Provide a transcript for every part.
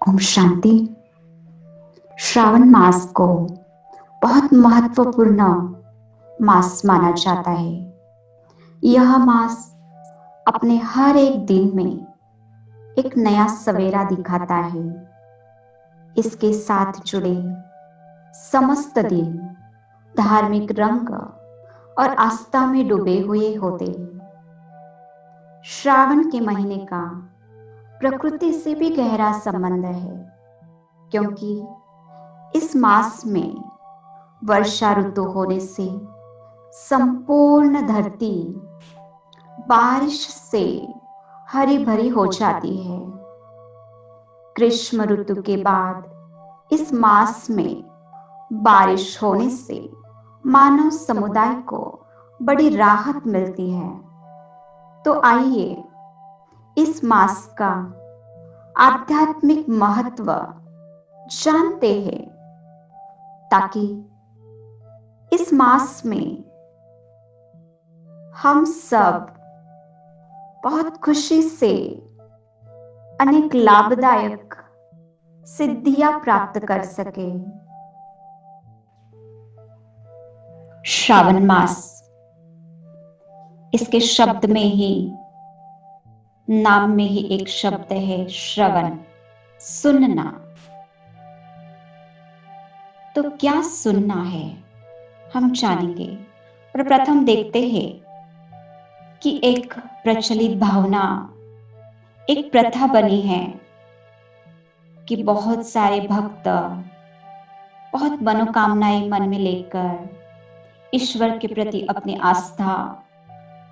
ओम शांति। श्रावण मास को बहुत महत्वपूर्ण मास माना जाता है। यह मास अपने हर एक दिन में एक नया सवेरा दिखाता है। इसके साथ जुड़े समस्त दिन धार्मिक रंग और आस्था में डूबे हुए होते हैं। श्रावण के महीने का प्रकृति से भी गहरा संबंध है, क्योंकि इस मास में वर्षा ऋतु होने से संपूर्ण धरती बारिश से हरी भरी हो जाती है। ग्रीष्म ऋतु के बाद इस मास में बारिश होने से मानव समुदाय को बड़ी राहत मिलती है। तो आइए इस मास का आध्यात्मिक महत्व जानते हैं, ताकि इस मास में हम सब बहुत खुशी से अनेक लाभदायक सिद्धियां प्राप्त कर सके। श्रावण मास, इसके शब्द में ही, नाम में ही एक शब्द है श्रवण, सुनना। तो क्या सुनना है हम जानेंगे। पर प्रथम देखते हैं कि एक प्रचलित भावना, एक प्रथा बनी है कि बहुत सारे भक्त बहुत मनोकामनाएं मन में लेकर ईश्वर के प्रति अपनी आस्था,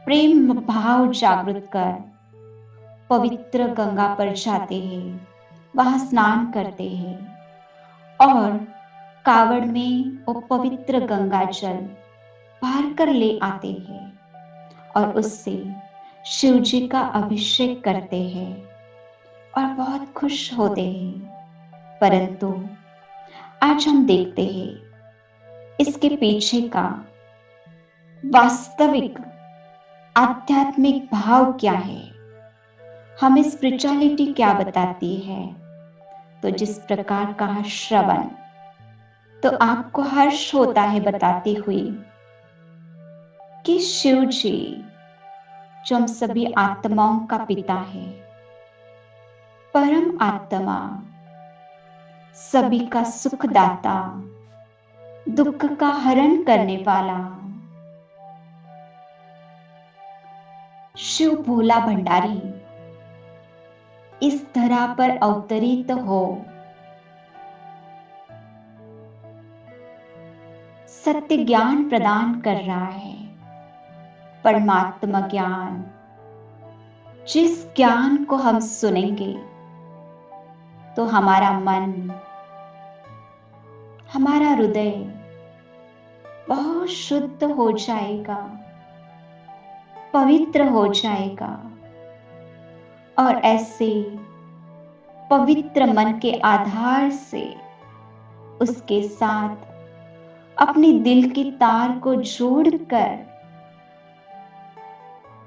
प्रेम भाव जागृत कर पवित्र गंगा पर जाते हैं, वहां स्नान करते हैं और कावड़ में वो पवित्र गंगा जल भर कर ले आते हैं और उससे शिव जी का अभिषेक करते हैं और बहुत खुश होते हैं। परंतु आज हम देखते हैं इसके पीछे का वास्तविक आध्यात्मिक भाव क्या है, हमें स्पिरिचुअलिटी क्या बताती है। तो जिस प्रकार कहा श्रवण, तो आपको हर्ष होता है बताती हुई कि शिव जी जो हम सभी आत्माओं का पिता है, परम आत्मा, सभी का सुखदाता, दुख का हरण करने वाला शिव भोला भंडारी इस धरा पर अवतरित हो सत्य ज्ञान प्रदान कर रहा है। परमात्मा ज्ञान, जिस ज्ञान को हम सुनेंगे तो हमारा मन, हमारा हृदय बहुत शुद्ध हो जाएगा, पवित्र हो जाएगा और ऐसे पवित्र मन के आधार से उसके साथ अपने दिल की तार को जोड़कर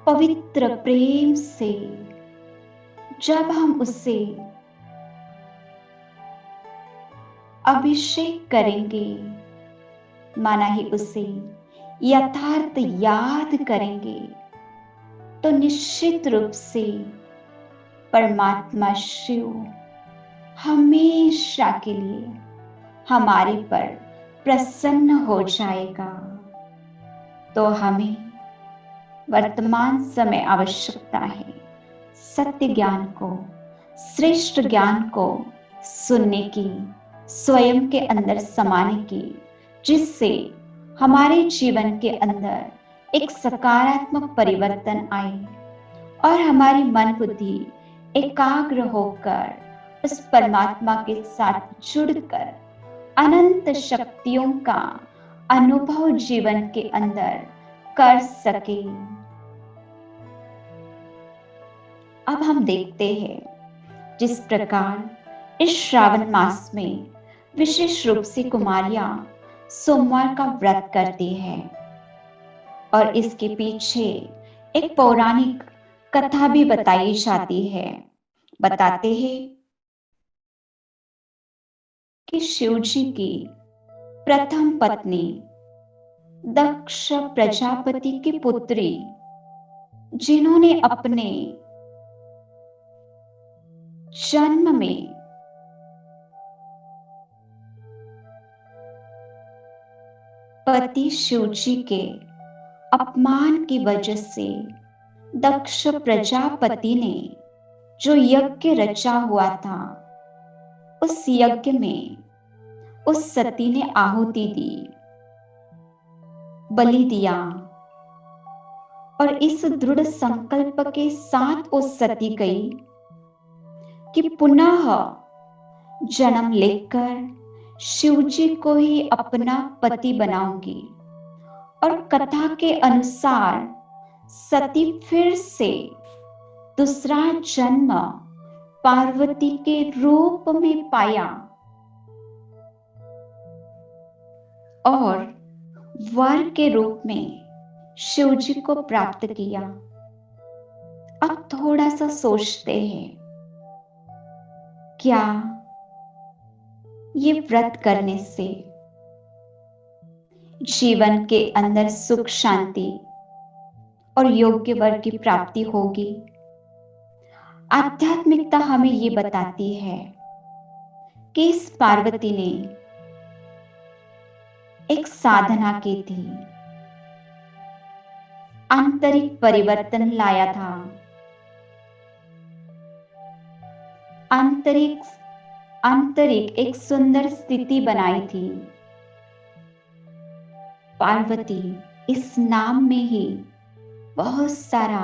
पवित्र प्रेम से जब हम उससे अभिषेक करेंगे, माना ही उसे यथार्थ याद करेंगे, तो निश्चित रूप से परमात्मा शिव हमेशा के लिए हमारे पर प्रसन्न हो जाएगा। तो हमें वर्तमान समय आवश्यकता है सत्य ज्ञान को, श्रेष्ठ ज्ञान को सुनने की, स्वयं के अंदर समाने की, जिससे हमारे जीवन के अंदर एक सकारात्मक परिवर्तन आए और हमारी मन बुद्धि एकाग्र होकर उस परमात्मा के साथ जुड़कर अनंत शक्तियों का अनुभव जीवन के अंदर कर सके। अब हम देखते हैं जिस प्रकार इस श्रावण मास में विशेष रूप से कुमारियां सोमवार का व्रत करती है और इसके पीछे एक पौराणिक कथा भी बताई जाती है। बताते हैं कि शिव जी की प्रथम पत्नी दक्ष प्रजापति की पुत्री, जिन्होंने अपने जन्म में पति शिव जी के अपमान की वजह से दक्ष प्रजापति ने जो यज्ञ रचा हुआ था, उस यज्ञ में उस सती ने आहुति दी, बलि दिया, और इस दृढ़ संकल्प के साथ उस सती गई कि पुनः जन्म लेकर शिव जी को ही अपना पति बनाऊंगी। और कथा के अनुसार सती फिर से दूसरा जन्म पार्वती के रूप में पाया और वर के रूप में शिव जी को प्राप्त किया। अब थोड़ा सा सोचते हैं, क्या ये व्रत करने से जीवन के अंदर सुख शांति और योग्य वर की प्राप्ति होगी? आध्यात्मिकता हमें ये बताती है कि इस पार्वती ने एक साधना की थी, आंतरिक परिवर्तन लाया था, आंतरिक एक सुंदर स्थिति बनाई थी। पार्वती इस नाम में ही बहुत सारा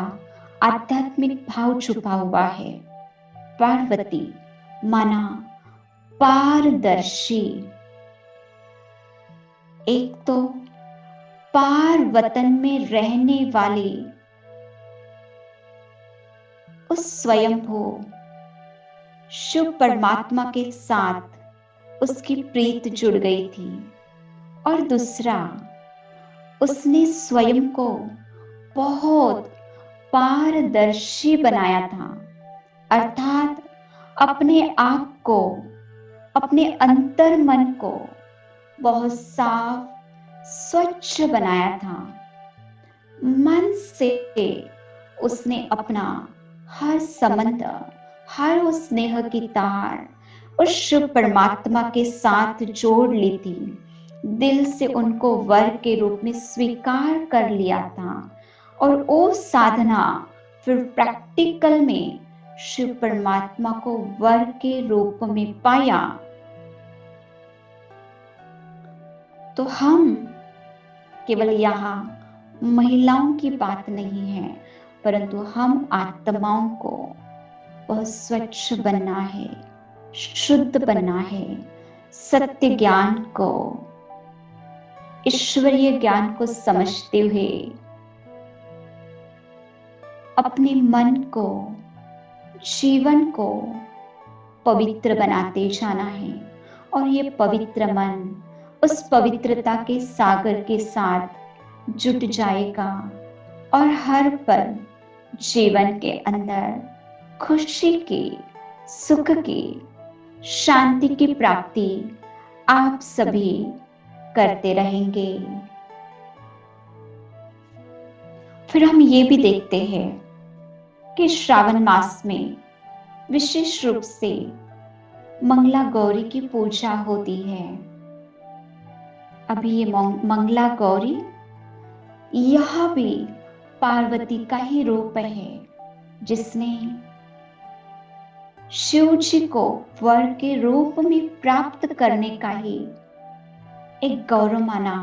आध्यात्मिक भाव छुपा हुआ है। पार्वती माना पारदर्शी, एक तो पार वतन में रहने वाली उस स्वयंभू शिव परमात्मा के साथ उसकी प्रीत जुड़ गई थी, और दूसरा उसने स्वयं को बहुत पारदर्शी बनाया था, अर्थात अपने आप को, अपने अंतर मन को बहुत साफ स्वच्छ बनाया था। मन से उसने अपना हर संबंध, हर उस स्नेह की तार उस शिव परमात्मा के साथ जोड़ ली थी। दिल से उनको वर के रूप में स्वीकार कर लिया था, और वो साधना फिर प्रैक्टिकल में शिव परमात्मा को वर के रूप में पाया। तो हम केवल यहाँ महिलाओं की बात नहीं है, परंतु हम आत्माओं को बहुत स्वच्छ बनना है, शुद्ध बनना है, सत्य ज्ञान को, ईश्वरीय ज्ञान को समझते हुए अपने मन को, जीवन को पवित्र बनाते जाना है। और ये पवित्र मन उस पवित्रता के सागर के साथ जुट जाएगा, और हर पल जीवन के अंदर खुशी की, सुख की, शांति की प्राप्ति आप सभी करते रहेंगे। फिर हम ये भी देखते हैं कि श्रावण मास में विशेष रूप से मंगला गौरी की पूजा होती है। अभी ये मंगला गौरी, यह भी पार्वती का ही रूप है, जिसने शिव जी को वर के रूप में प्राप्त करने का ही एक गौरव माना,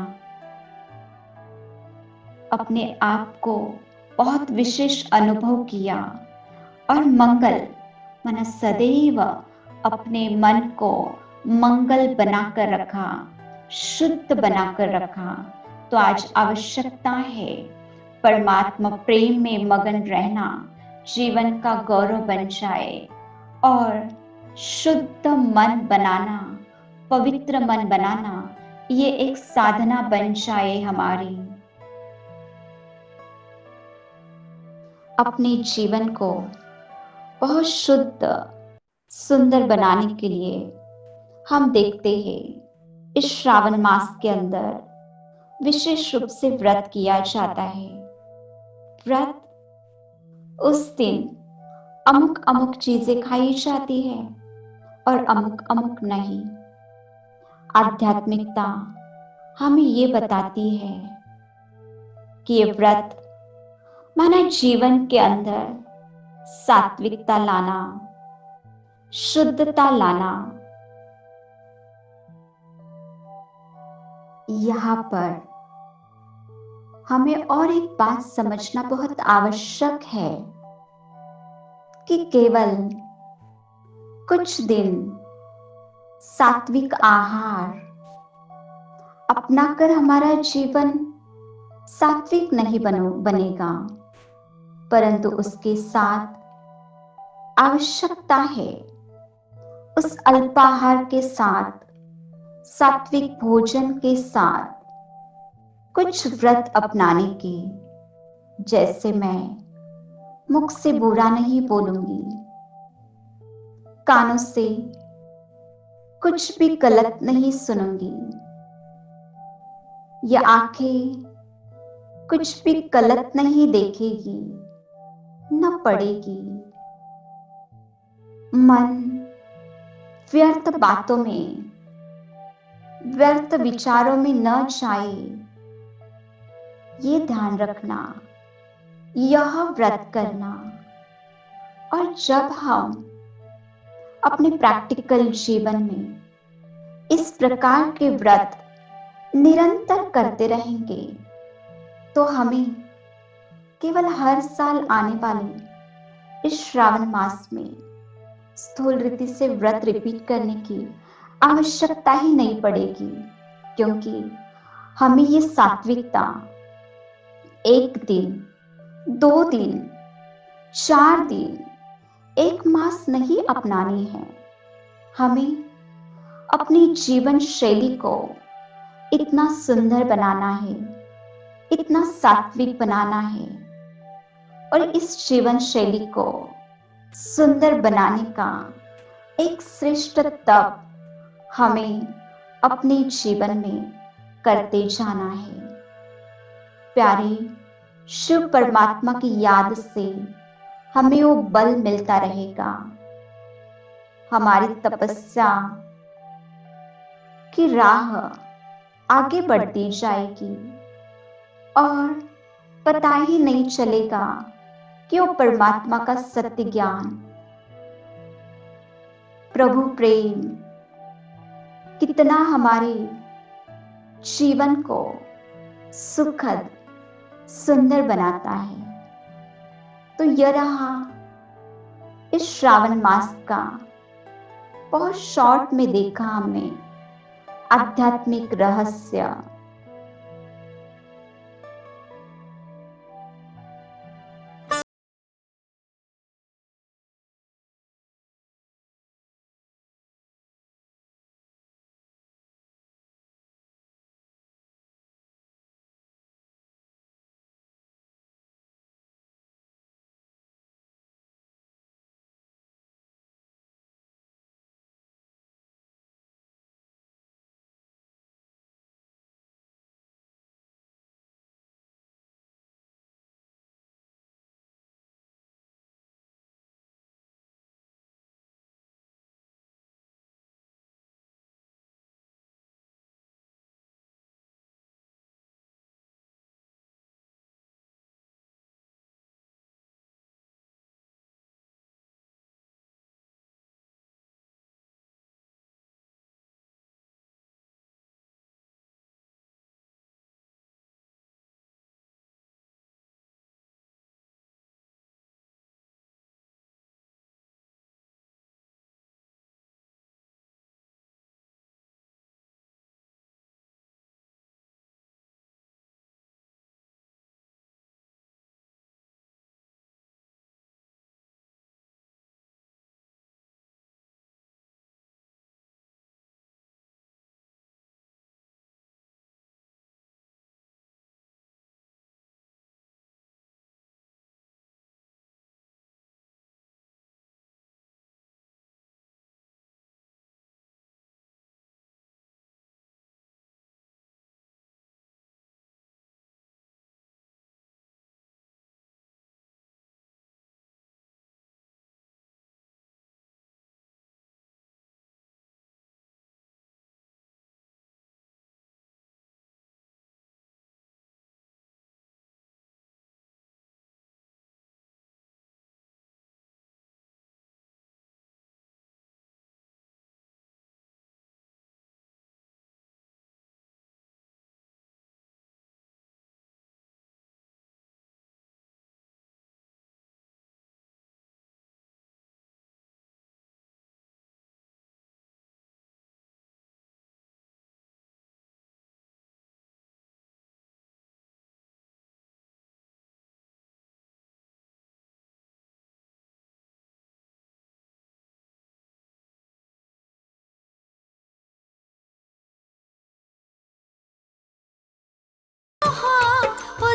अपने आप को बहुत विशेष अनुभव किया, और मंगल माना सदैव अपने मन को मंगल बनाकर रखा, शुद्ध बनाकर रखा। तो आज आवश्यकता है परमात्मा प्रेम में मगन रहना जीवन का गौरव बन जाए, और शुद्ध मन बनाना, पवित्र मन बनाना, ये एक साधना बन जाए हमारी। अपने जीवन को बहुत शुद्ध, सुंदर बनाने के लिए हम देखते हैं इस श्रावण मास के अंदर विशेष रूप से व्रत किया जाता है। व्रत उस दिन अमुक अमुक चीजें खाई जाती है और अमुक अमुक नहीं। आध्यात्मिकता हमें ये बताती है कि ये व्रत मानव जीवन के अंदर सात्विकता लाना, शुद्धता लाना। यहाँ पर हमें और एक बात समझना बहुत आवश्यक है कि केवल कुछ दिन सात्विक आहार अपनाकर हमारा जीवन सात्विक नहीं बनेगा, परंतु उसके साथ आवश्यकता है उस अल्पाहार के साथ, सात्विक भोजन के साथ कुछ व्रत अपनाने की। जैसे मैं मुख से बुरा नहीं बोलूंगी, कानों से कुछ भी गलत नहीं सुनूंगी, ये आंखें कुछ भी गलत नहीं देखेगी, न पड़ेगी। मन व्यर्थ बातों में, व्यर्थ विचारों में न जाए, ये ध्यान रखना, यह व्रत करना। और जब हम अपने प्रैक्टिकल जीवन में इस प्रकार के व्रत निरंतर करते रहेंगे, तो हमें केवल हर साल आने वाले इस श्रावण मास में स्थूल रीति से व्रत रिपीट करने की आवश्यकता ही नहीं पड़ेगी, क्योंकि हमें ये सात्विकता 1 दिन, 2 दिन, 4 दिन, 1 मास नहीं अपनानी है। हमें अपनी जीवन शैली को इतना सुंदर बनाना है, इतना सात्विक बनाना है, और इस जीवन शैली को सुंदर बनाने का एक श्रेष्ठ तप हमें अपने जीवन में करते जाना है। प्यारे शिव परमात्मा की याद से हमें वो बल मिलता रहेगा, हमारी तपस्या की राह आगे बढ़ती जाएगी और पता ही नहीं चलेगा कि वो परमात्मा का सत्य ज्ञान, प्रभु प्रेम कितना हमारे जीवन को सुखद, सुंदर बनाता है। तो यह रहा इस श्रावण मास का बहुत शॉर्ट में देखा हमने आध्यात्मिक रहस्य।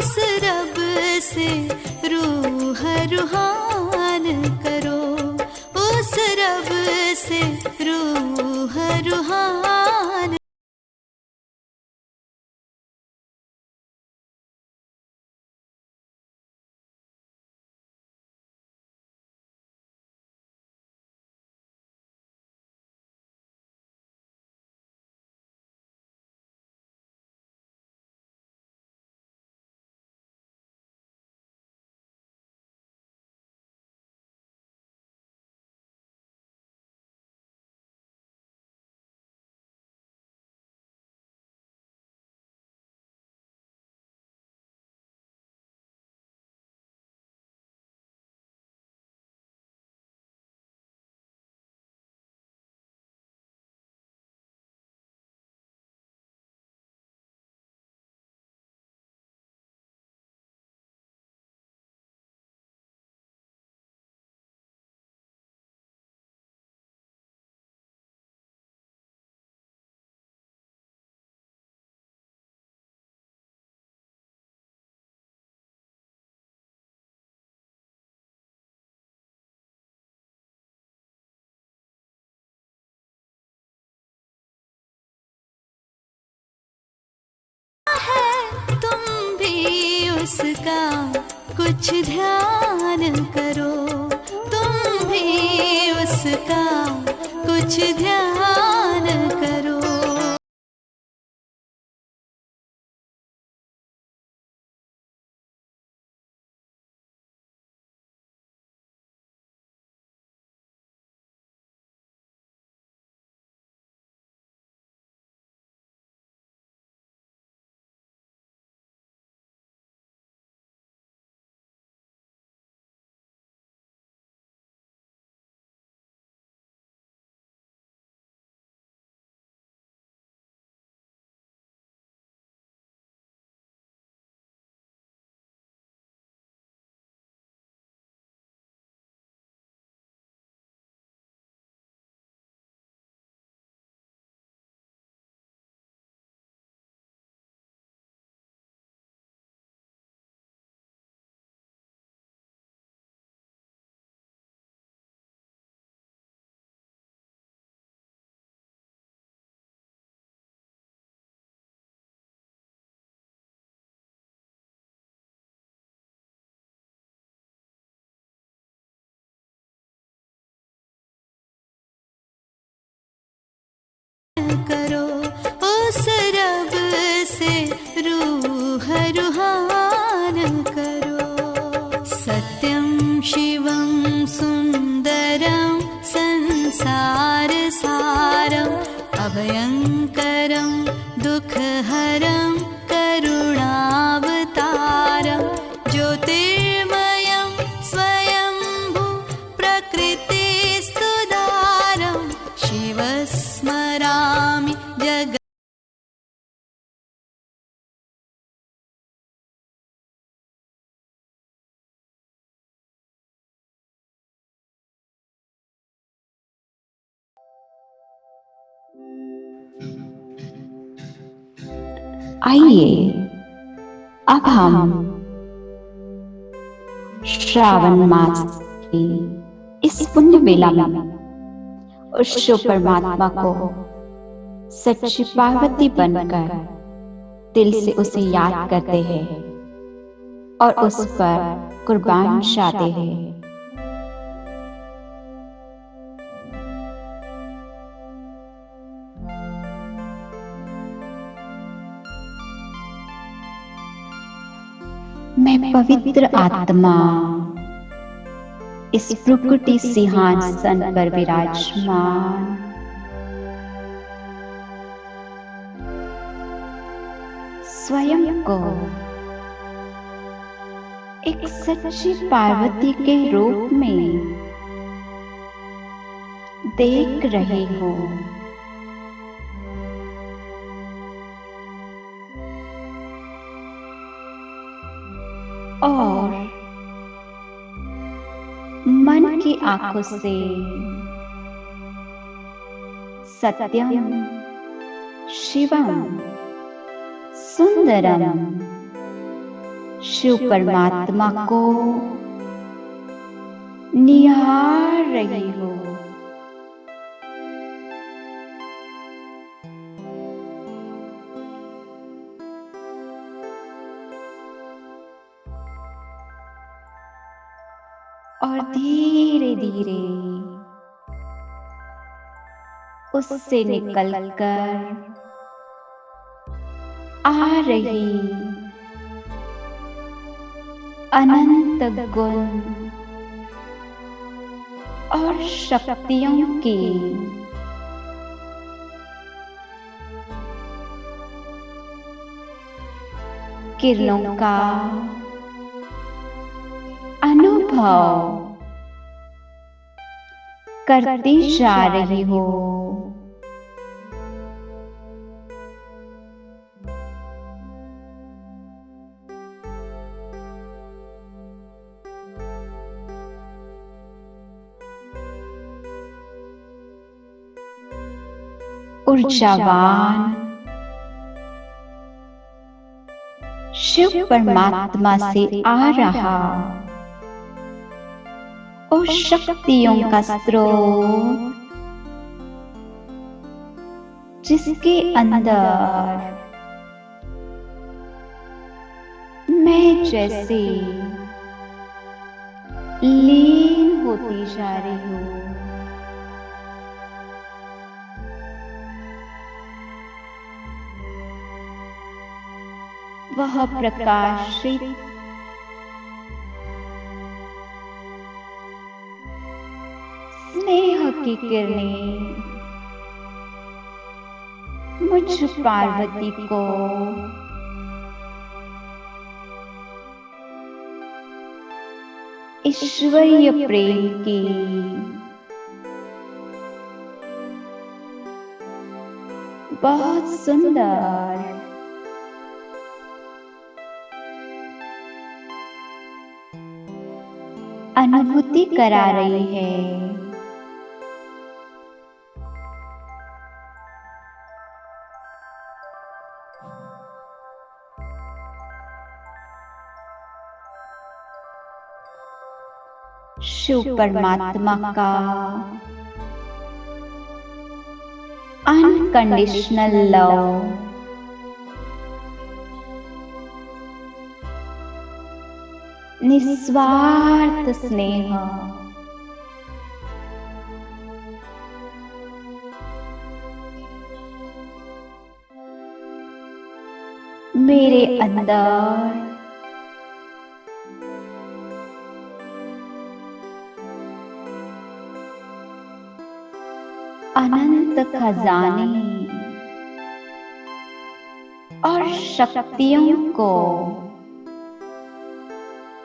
उस रब से रूह रूहान करो, उस रब से रूह रूहान। तुम भी उसका कुछ ध्यान करो, तुम भी उसका कुछ ध्यान करो। करो, उस रब से रूह रूहान करो। सत्यं शिवं सुंदरं संसार सारं, अभयंकरं दुःखहरं करुणावतारं, ज्योतिर्मयं स्वयंभू प्रकृतिस्तुदारं, शिवस्मरामि जग। आइए अब हम श्रावण मास की इस पुण्य बेला में उस शिव परमात्मा को सच्ची पार्वती बनकर दिल से उसे याद करते हैं और उस पर कुर्बान चाहते हैं। मैं पवित्र आत्मा इस प्रकृति सिंहासन पर विराजमान स्वयं को एक सच्ची पार्वती के रूप में देख रहे हो। और मन की आंखों से सत्यम शिवम सुंदरम शिव परमात्मा को निहार रही हो। और धीरे धीरे उससे निकलकर आ रही अनंत गुण और शक्तियों की किरणों का अनुभव करती जा रही हो। ऊर्जावान शिव परमात्मा से आ रहा और शक्तियों का स्रोत, जिसके अंदर मैं जैसे लीन होती जा रही हूँ। वह प्रकाशित स्नेह की किरणें मुझ पार्वती को ईश्वरीय प्रेम की बहुत सुंदर अनुभूति करा रही है। शिव परमात्मा का अनकंडीशनल लव निस्वार्थ स्नेह मेरे अंदर अनंत खजाने और शक्तियों को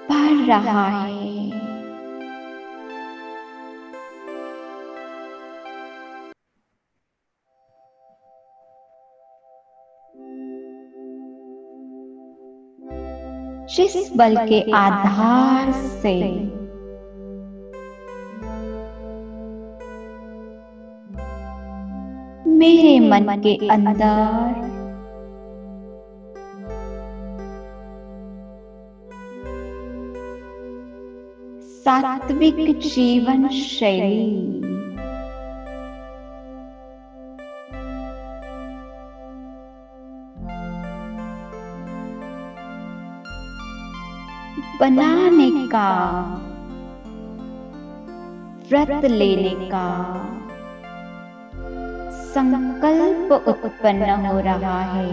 भर रहा है। जिस बल के आधार से मेरे मन के अंदर सात्विक जीवन शैली बनाने का व्रत लेने का संकल्प उत्पन्न हो रहा है।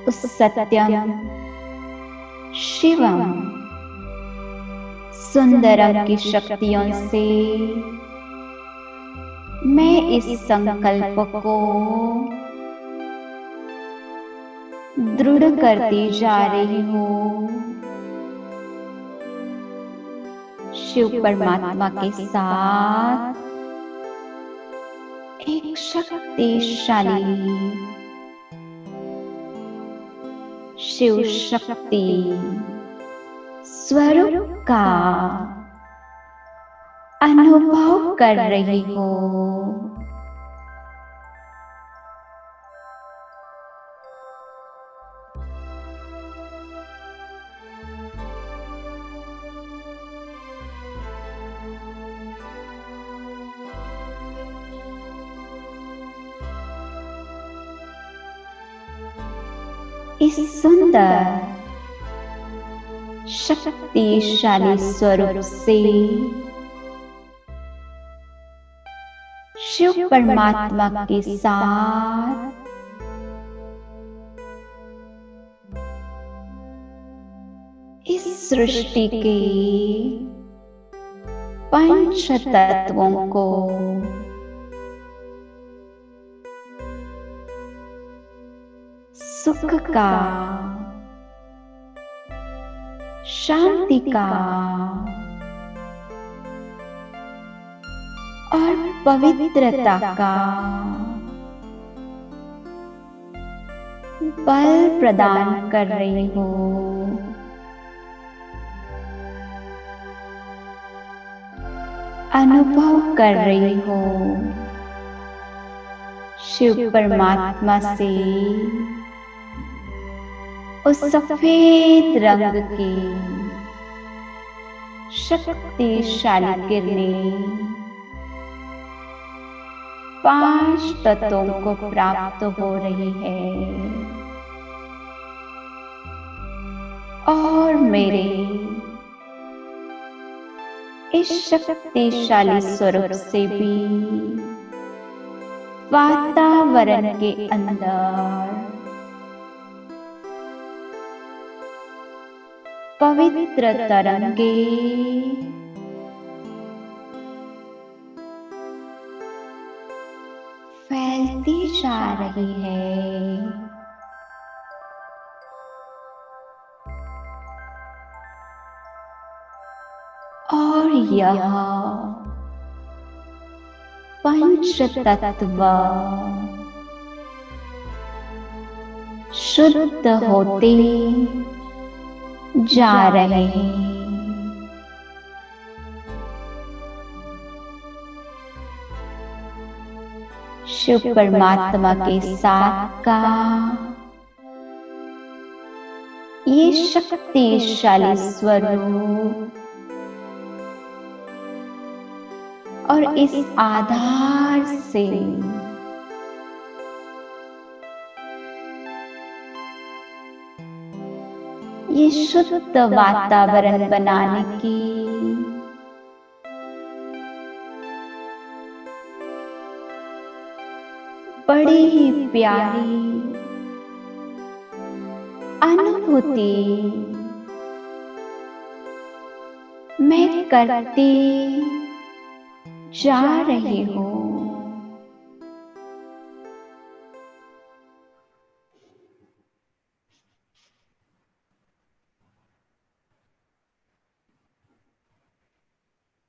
उस सत्यम शिवम सुंदरम की शक्तियों से मैं इस संकल्प को दृढ़ करती जा रही हूँ। शिव परमात्मा के साथ एक शक्तिशाली शिव शक्ति स्वरूप का अनुभव कर रही हो। इस सुंदर शक्तिशाली स्वरूप से शिव परमात्मा के साथ इस सृष्टि के पंच तत्वों को सुख का, शांति का और पवित्रता का बल प्रदान कर रही हो। अनुभव कर रही हो शिव परमात्मा से उस सफेद रंग की शक्तिशाली किरणें 5 तत्वों को प्राप्त हो रही है और मेरे इस शक्तिशाली स्वरूप से भी वातावरण के अंदर पवित्र तरंगे फैलती जा रही है और यह पंच तत्व शुद्ध होते जा रहे हैं। शिव परमात्मा के साथ का ये शक्तिशाली स्वरूप और इस आधार से ये शुद्ध वातावरण बनाने की बड़ी ही प्यारी अनुभूति मैं करती जा रही हूँ।